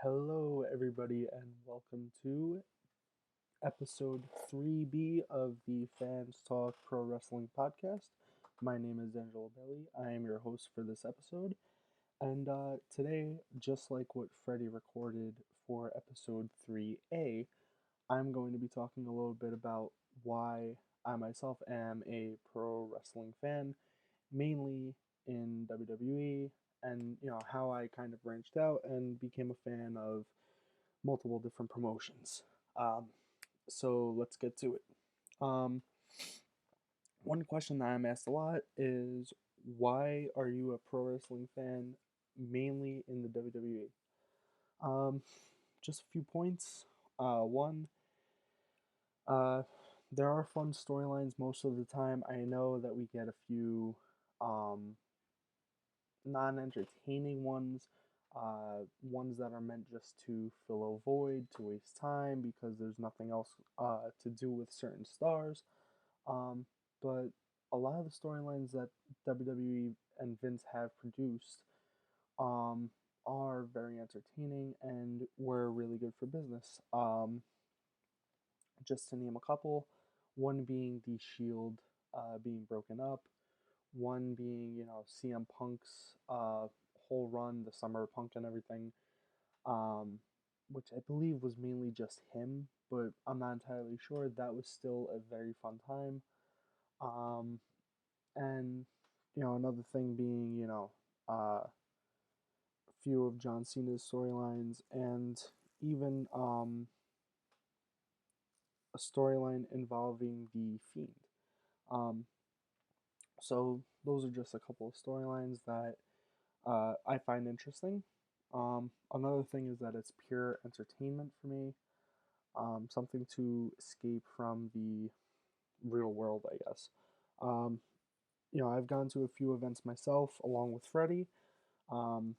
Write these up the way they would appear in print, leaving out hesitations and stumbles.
Hello, everybody, and welcome to episode 3B of the Fans Talk Pro Wrestling Podcast. My name is Angelo. I am your host for this episode. And today, just like what Freddie recorded for episode 3A, I'm going to be talking a little bit about why I myself am a pro wrestling fan, mainly in WWE, and how I kind of branched out and became a fan of multiple different promotions. Um, so let's get to it. Um, One question that I'm asked a lot is, why are you a pro wrestling fan, mainly in the WWE? Just a few points. One, uh, there are fun storylines most of the time. I know that we get a few um, non-entertaining ones, ones that are meant just to fill a void, to waste time because there's nothing else to do with certain stars. Um, but a lot of the storylines that WWE and Vince have produced um, are very entertaining and were really good for business. Just to name a couple, one being the Shield being broken up, one being, CM Punk's whole run, the Summer Punk and everything, um, which I believe was mainly just him, but I'm not entirely sure. That was still a very fun time. Um, and, another thing being, a few of John Cena's storylines and even a storyline involving the Fiend. Um, so those are just a couple of storylines that I find interesting. Another thing is that it's pure entertainment for me, something to escape from the real world, I guess. Um, I've gone to a few events myself along with Freddie, um,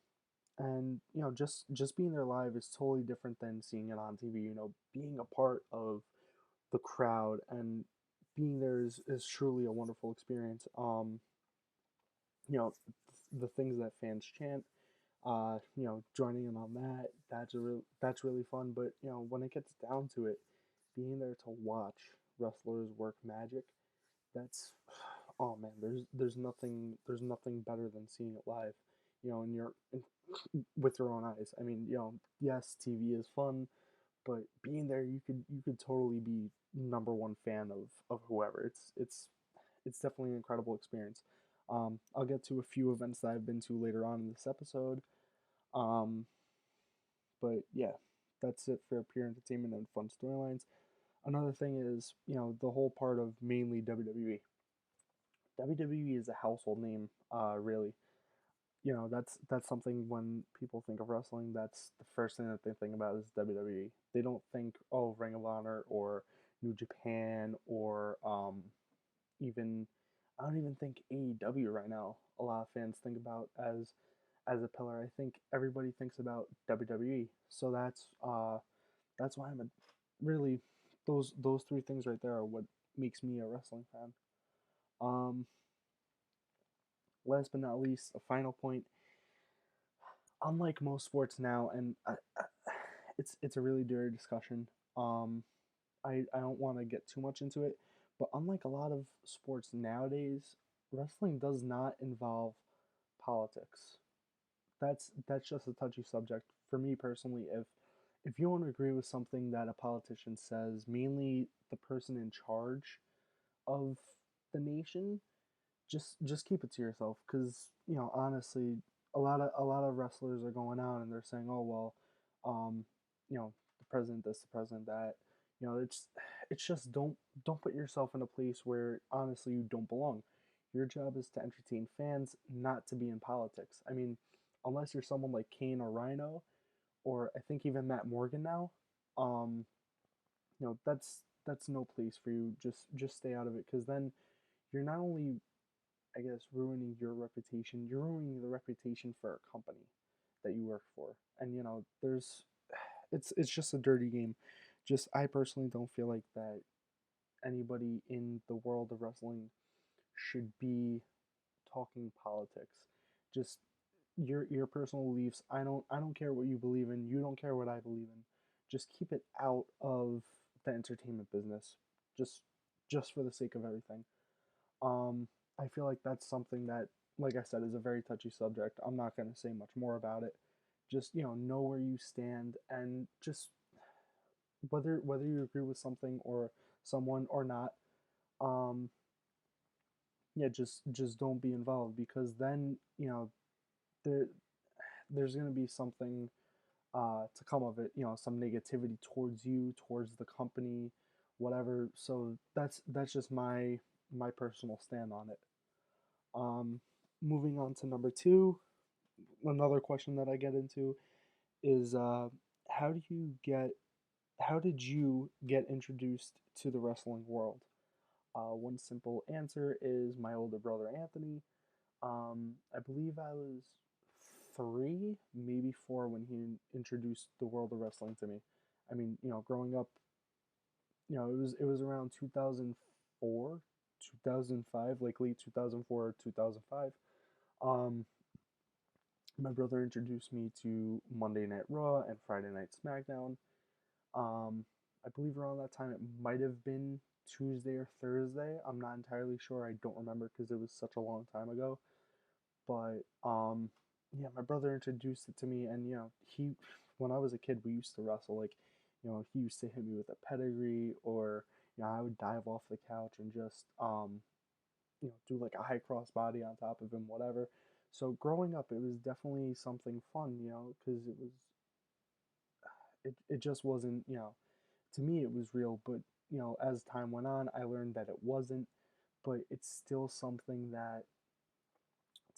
and just being there live is totally different than seeing it on TV. Being a part of the crowd and being there is truly a wonderful experience. You know, the things that fans chant, joining in on that's really fun. But when it gets down to it, being there to watch wrestlers work magic, that's oh man, there's nothing better than seeing it live. And with your own eyes. I mean, yes, TV is fun, but being there, you could totally be number one fan of whoever. It's definitely an incredible experience. I'll get to a few events that I've been to later on in this episode. Um, but yeah, that's it for pure entertainment and fun storylines. Another thing is, the whole part of mainly WWE. WWE is a household name, really. That's something when people think of wrestling, that's the first thing that they think about is WWE. They don't think, oh, Ring of Honor or New Japan or even I don't even think AEW right now. A lot of fans think about as a pillar. I think everybody thinks about WWE. So that's why I'm a really those three things right there are what makes me a wrestling fan. Um, Last but not least, a final point. Unlike most sports now, and it's a really dirty discussion. Um, I don't want to get too much into it, but unlike a lot of sports nowadays, wrestling does not involve politics. That's just a touchy subject for me personally. If you don't agree with something that a politician says, mainly the person in charge of the nation, just keep it to yourself. Because honestly, a lot of wrestlers are going out and they're saying, oh well, um, the president this, the president that. It's just don't put yourself in a place where honestly you don't belong. Your job is to entertain fans, not to be in politics. I mean, unless you're someone like Kane or Rhino, or I think even Matt Morgan now, um, that's no place for you. Just stay out of it, because then you're not only, I guess, ruining your reputation, you're ruining the reputation for a company that you work for. And there's it's just a dirty game. Just I personally don't feel like that anybody in the world of wrestling should be talking politics. Just your personal beliefs. I don't care what you believe in. You don't care what I believe in. Just keep it out of the entertainment business. Just just for the sake of everything. Um, I feel like that's something that, like I said, is a very touchy subject. I'm not going to say much more about it. Just, know where you stand, and just whether you agree with something or someone or not, um, yeah, just don't be involved, because then, there there's going to be something to come of it. Some negativity towards you, towards the company, whatever. So that's just my personal stand on it. Um, Moving on to number two, another question that I get into is, how do you get how did you get introduced to the wrestling world? One simple answer is my older brother Anthony. I believe I was 3, maybe 4, when he introduced the world of wrestling to me. I mean, growing up, it was around 2004, 2005, like late 2004, 2005. Um, my brother introduced me to Monday Night Raw and Friday Night SmackDown. I believe around that time it might have been Tuesday or Thursday. I'm not entirely sure. I don't remember because it was such a long time ago. But yeah, my brother introduced it to me, and he, when I was a kid, we used to wrestle. Like, he used to hit me with a pedigree, or I would dive off the couch and just do like a high cross body on top of him, whatever. So growing up, it was definitely something fun, because it just wasn't, to me it was real, but as time went on, I learned that it wasn't, but it's still something that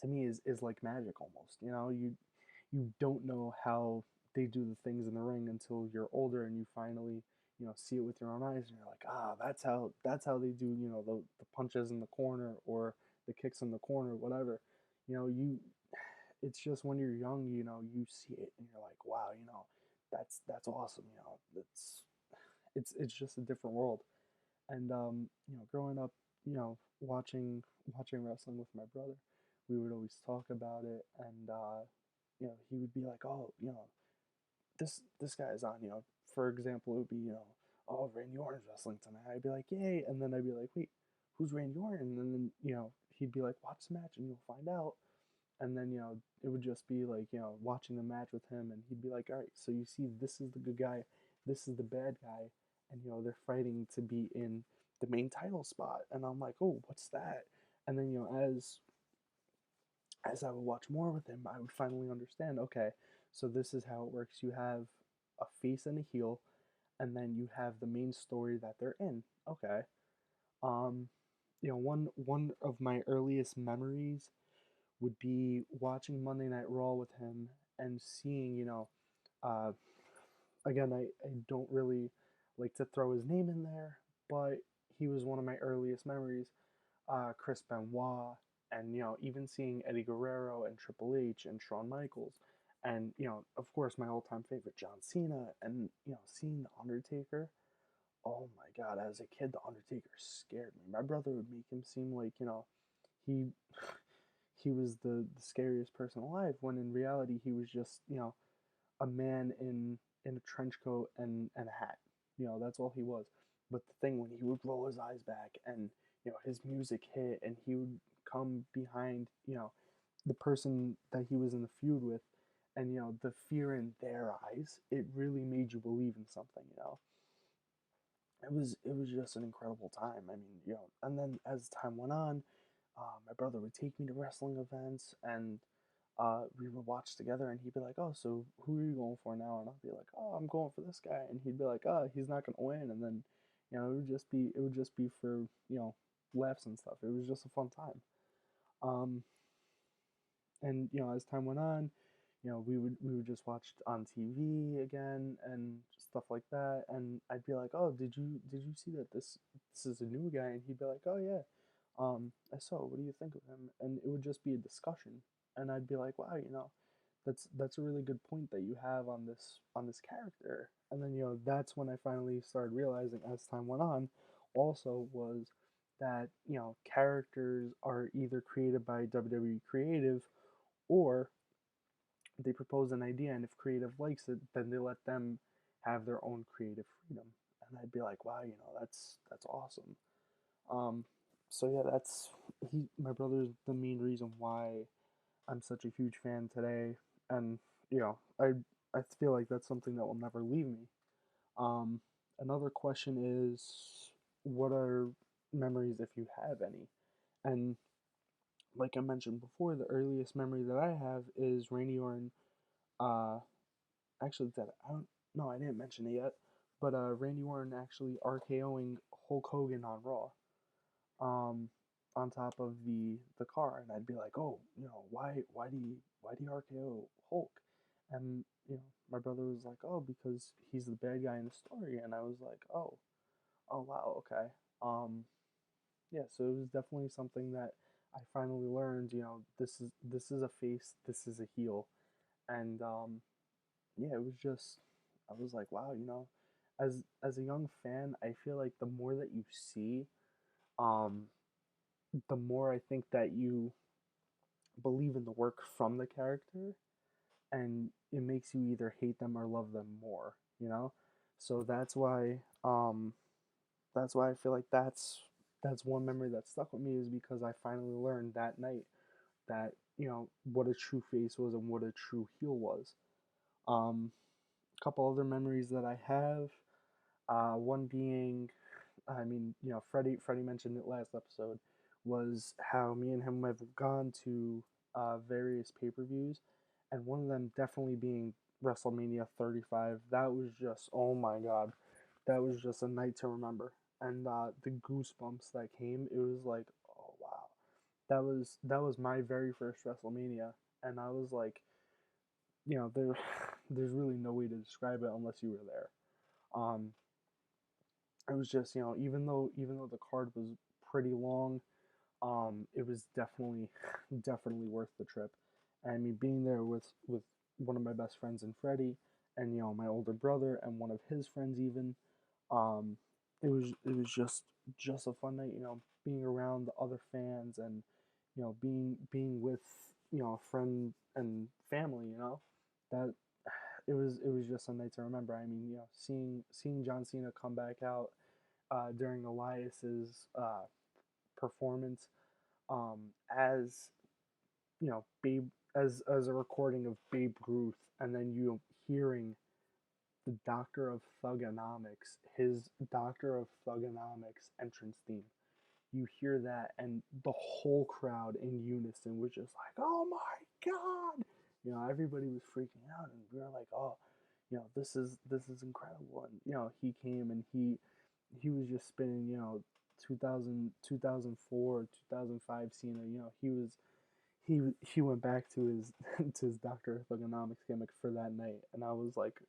to me is like magic almost. You don't know how they do the things in the ring until you're older and you finally see it with your own eyes, and you're like, that's how they do the punches in the corner, or the kicks in the corner, whatever. You It's just when you're young, you see it and you're like, wow, that's awesome. It's just a different world. And growing up, watching wrestling with my brother, we would always talk about it, and he would be like, oh, this guy is on. For example, it would be, oh, Randy Orton's wrestling tonight. I'd be like, yay, and then I'd be like, wait, who's Randy Orton? And then he'd be like, watch the match and you'll find out. And then it would just be like watching the match with him, and he'd be like, all right, so you see, this is the good guy, this is the bad guy, and they're fighting to be in the main title spot. And I'm like, oh, what's that? And then as I would watch more with him, I would finally understand, okay, so this is how it works. You have a face and a heel, and then you have the main story that they're in. Okay. um one of my earliest memories would be watching Monday Night Raw with him and seeing, uh, again, I don't really like to throw his name in there, but he was one of my earliest memories. Chris Benoit, and even seeing Eddie Guerrero and Triple H and Shawn Michaels, and of course my all-time favorite John Cena, and seeing the Undertaker. Oh my God! As a kid, the Undertaker scared me. My brother would make him seem like he he was the scariest person alive, when in reality he was just a man in a trench coat and a hat. That's all he was. But the thing, when he would roll his eyes back and his music hit, and he would come behind the person that he was in the feud with, and the fear in their eyes, it really made you believe in something. It was just an incredible time. I mean, and then as time went on, my brother would take me to wrestling events, and we would watch together, and he'd be like, "Oh, so who are you going for now?" And I'll be like, "Oh, I'm going for this guy," and he'd be like, "Oh, he's not gonna win," and then it would just be for laughs and stuff. It was just a fun time. Um, and as time went on, we would just watch it on TV again and stuff like that, and I'd be like, oh, did you see that this is a new guy? And he'd be like, oh yeah, I saw, what do you think of him? And it would just be a discussion, and I'd be like, wow, that's a really good point that you have on this character. And then that's when I finally started realizing, as time went on, also, was that characters are either created by WWE Creative, or they propose an idea, and if creative likes it, then they let them have their own creative freedom. And I'd be like, wow, that's awesome. Um, so yeah, that's my brother's the main reason why I'm such a huge fan today, and you know, I feel like that's something that will never leave me. Um, Another question is, what are memories if you have any? And like I mentioned before, the earliest memory that I have is Randy Orton. Uh, actually, that I don't. No, I didn't mention it yet. But Randy Orton actually RKOing Hulk Hogan on Raw. Um, on top of the car, and I'd be like, oh, why do you RKO Hulk? And my brother was like, oh, because he's the bad guy in the story, and I was like, oh wow, okay. Um, yeah, so it was definitely something that I finally learned. This is a face, this is a heel, and yeah, it was just I was like, wow, as a young fan, I feel like the more that you see, um, the more I think that you believe in the work from the character, and it makes you either hate them or love them more. So that's why I feel like that's one memory that stuck with me, is because I finally learned that night that what a true face was and what a true heel was. A couple other memories that I have, one being, I mean, Freddie mentioned it last episode, was how me and him have gone to various pay per views, and one of them definitely being WrestleMania 35. That was just, oh my god, that was just a night to remember. And the goosebumps that came, it was like, oh wow, that was my very first WrestleMania, and I was like, there's really no way to describe it unless you were there. Um, it was just even though the card was pretty long, it was definitely worth the trip. And I mean, being there with one of my best friends and Freddie, and my older brother and one of his friends even, um, it was just a fun night. Being around the other fans, and being with a friend and family. That it was just a night to remember. I mean, seeing John Cena come back out during Elias's performance, as Babe, as a recording of Babe Ruth, and then hearing the Doctor of Thugonomics, his Doctor of Thugonomics entrance theme. You hear that, and the whole crowd in unison was just like, "Oh my god!" Everybody was freaking out, and we were like, "Oh, this is incredible." And he came, and he was just spinning, 2000, 2004, 2005 Cena. He went back to his to his Doctor Thugonomics gimmick for that night, and I was like,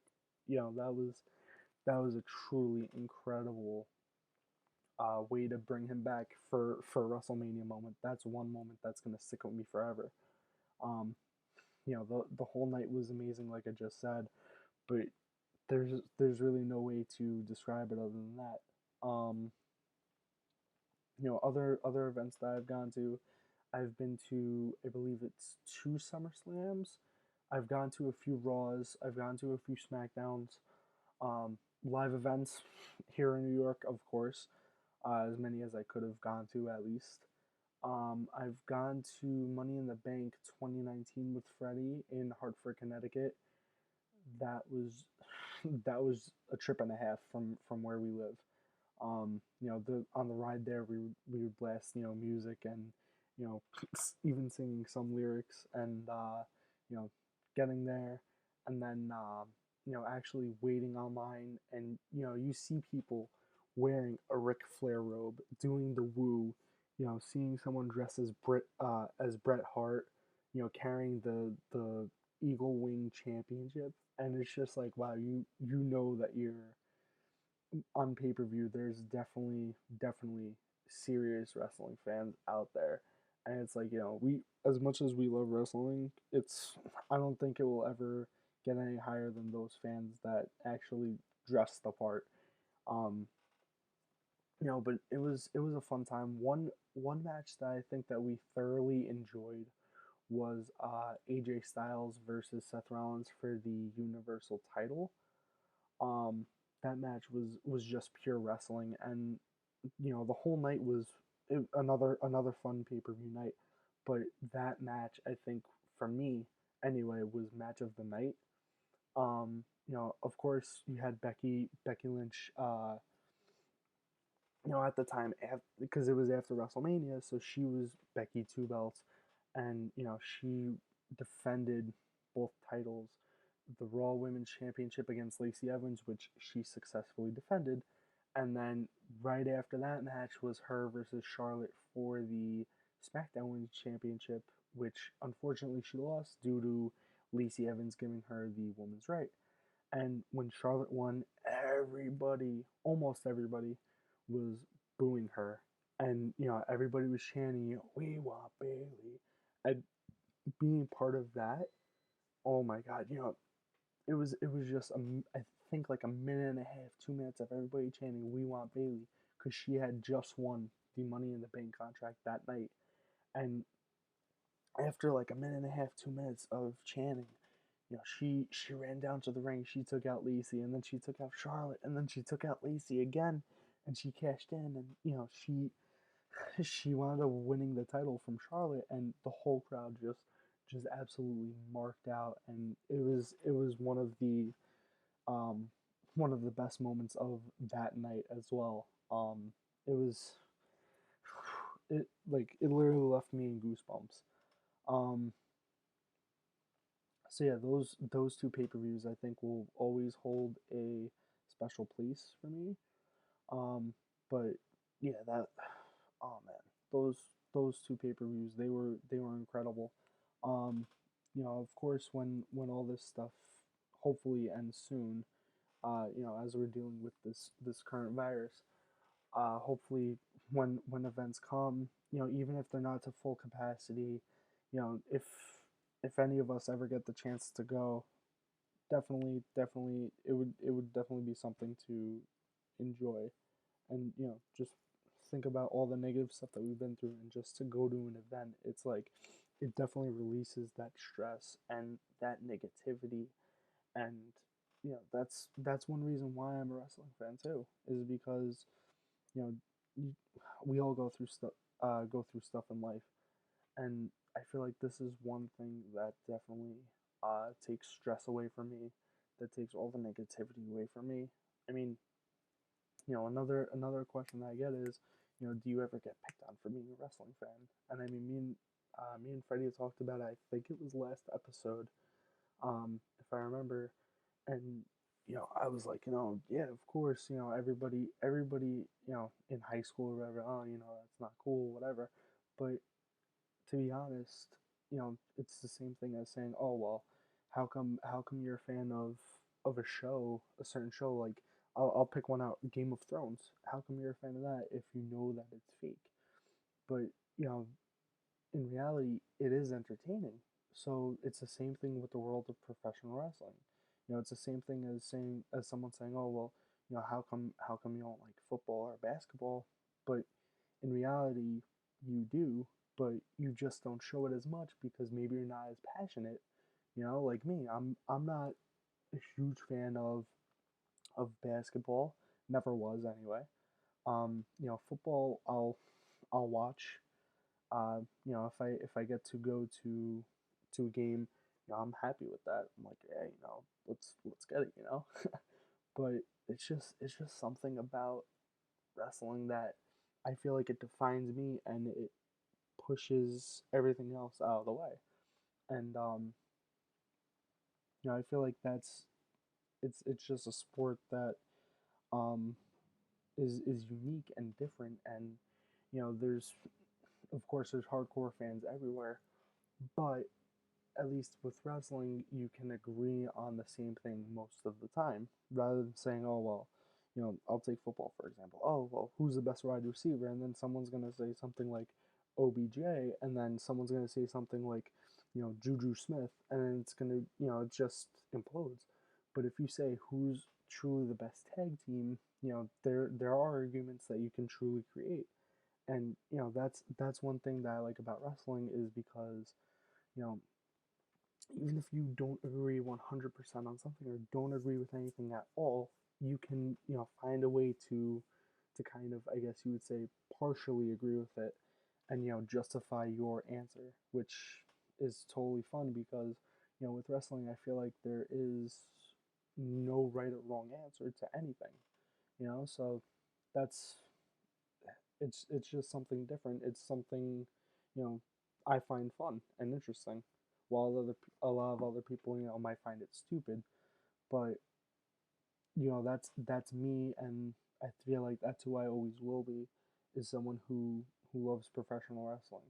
that was a truly incredible way to bring him back for a WrestleMania moment. That's one moment that's gonna stick with me forever. Um, the whole night was amazing, like I just said, but there's really no way to describe it other than that. Other events that I've gone to, I've been to, I believe it's two SummerSlams. I've gone to a few Raws. I've gone to a few SmackDowns. Live events here in New York, of course, as many as I could have gone to at least. I've gone to Money in the Bank 2019 with Freddie in Hartford, Connecticut. That was that was a trip and a half from where we live. The on the ride there, we would blast music, and even singing some lyrics, and you know getting there, and then actually waiting online, and you see people wearing a Ric Flair robe, doing the woo, seeing someone dressed as Bret Hart, carrying the Eagle Wing Championship, and it's just like, wow, you know that you're on pay per view. There's definitely serious wrestling fans out there, and it's like, we, as much as we love wrestling, I don't think it will ever get any higher than those fans that actually dress the part. Um, but it was a fun time. One match that I think that we thoroughly enjoyed was AJ Styles versus Seth Rollins for the Universal title. Um, that match was just pure wrestling, and the whole night was another fun pay per view night. But that match, I think, for me anyway, was match of the night. Of course, you had Becky Lynch. At the time, because it was after WrestleMania, so she was Becky two belts, and she defended both titles, the Raw Women's Championship against Lacey Evans, which she successfully defended, and then right after that match was her versus Charlotte for the SmackDown Women's Championship, which unfortunately she lost due to Lacey Evans giving her the women's right. And when Charlotte won, everybody, almost everybody, was booing her. And, everybody was chanting, "We want Bailey." And being part of that, oh my God, it was just, I think like a minute and a half, 2 minutes of everybody chanting, "We want Bailey," because she had just won the Money in the Bank contract that night. And after like a minute and a half, 2 minutes of chanting, she ran down to the ring. She took out Lacey, and then she took out Charlotte, and then she took out Lacey again, and she cashed in, and she wound up winning the title from Charlotte, and the whole crowd just absolutely marked out, and it was um one of the best moments of that night as well. It was it literally left me in goosebumps. Um, So yeah, those two pay-per-views I think will always hold a special place for me. Um, but yeah, that oh man, those two pay-per-views they were incredible. Um, of course when all this stuff hopefully ends soon, as we're dealing with this current virus, hopefully when events come, even if they're not to full capacity, if any of us ever get the chance to go, definitely it would definitely be something to enjoy, and just think about all the negative stuff that we've been through, and just to go to an event, it's like it definitely releases that stress and that negativity, and that's one reason why I'm a wrestling fan too, is because you know you, we all go through stuff in life, and I feel like this is one thing that definitely takes stress away from me, that takes all the negativity away from me. I mean, another question that I get is, do you ever get picked on for being a wrestling fan? And I mean, me and Freddie talked about it. I think it was last episode, if I remember, and I was like, yeah, of course, everybody, in high school or whatever, oh, that's not cool, whatever, but to be honest, it's the same thing as saying, "Oh well, how come you're a fan of a show, a certain show, like I'll pick one out, Game of Thrones. How come you're a fan of that if you know that it's fake?" But you know, in reality, it is entertaining. So it's the same thing with the world of professional wrestling. It's the same thing as someone saying, "Oh well, how come you don't like football or basketball?" But in reality, you do, but you just don't show it as much because maybe you're not as passionate. Like me, I'm not a huge fan of basketball. Never was anyway. Football I'll watch. If I get to go to a game, I'm happy with that. I'm like, yeah, let's get it. But it's just something about wrestling that I feel like it defines me, and it pushes everything else out of the way. And I feel like it's just a sport that um is unique and different, and there's of course there's hardcore fans everywhere, but at least with wrestling, you can agree on the same thing most of the time, rather than saying, "Oh well, I'll take football for example. Oh well, who's the best wide receiver?" And then someone's gonna say something like OBJ, and then someone's gonna say something like, Juju Smith, and then it's gonna, it just implodes. But if you say who's truly the best tag team, there are arguments that you can truly create, and that's one thing that I like about wrestling, is because you know, even if you don't agree 100% on something or don't agree with anything at all, you can, find a way to kind of, I guess you would say, partially agree with it and, justify your answer, which is totally fun because, with wrestling, I feel like there is no right or wrong answer to anything, so that's it's just something different. It's something, you know, I find fun and interesting, while a lot of other people, might find it stupid. But that's me, and I feel like that's who I always will be, is someone who loves professional wrestling.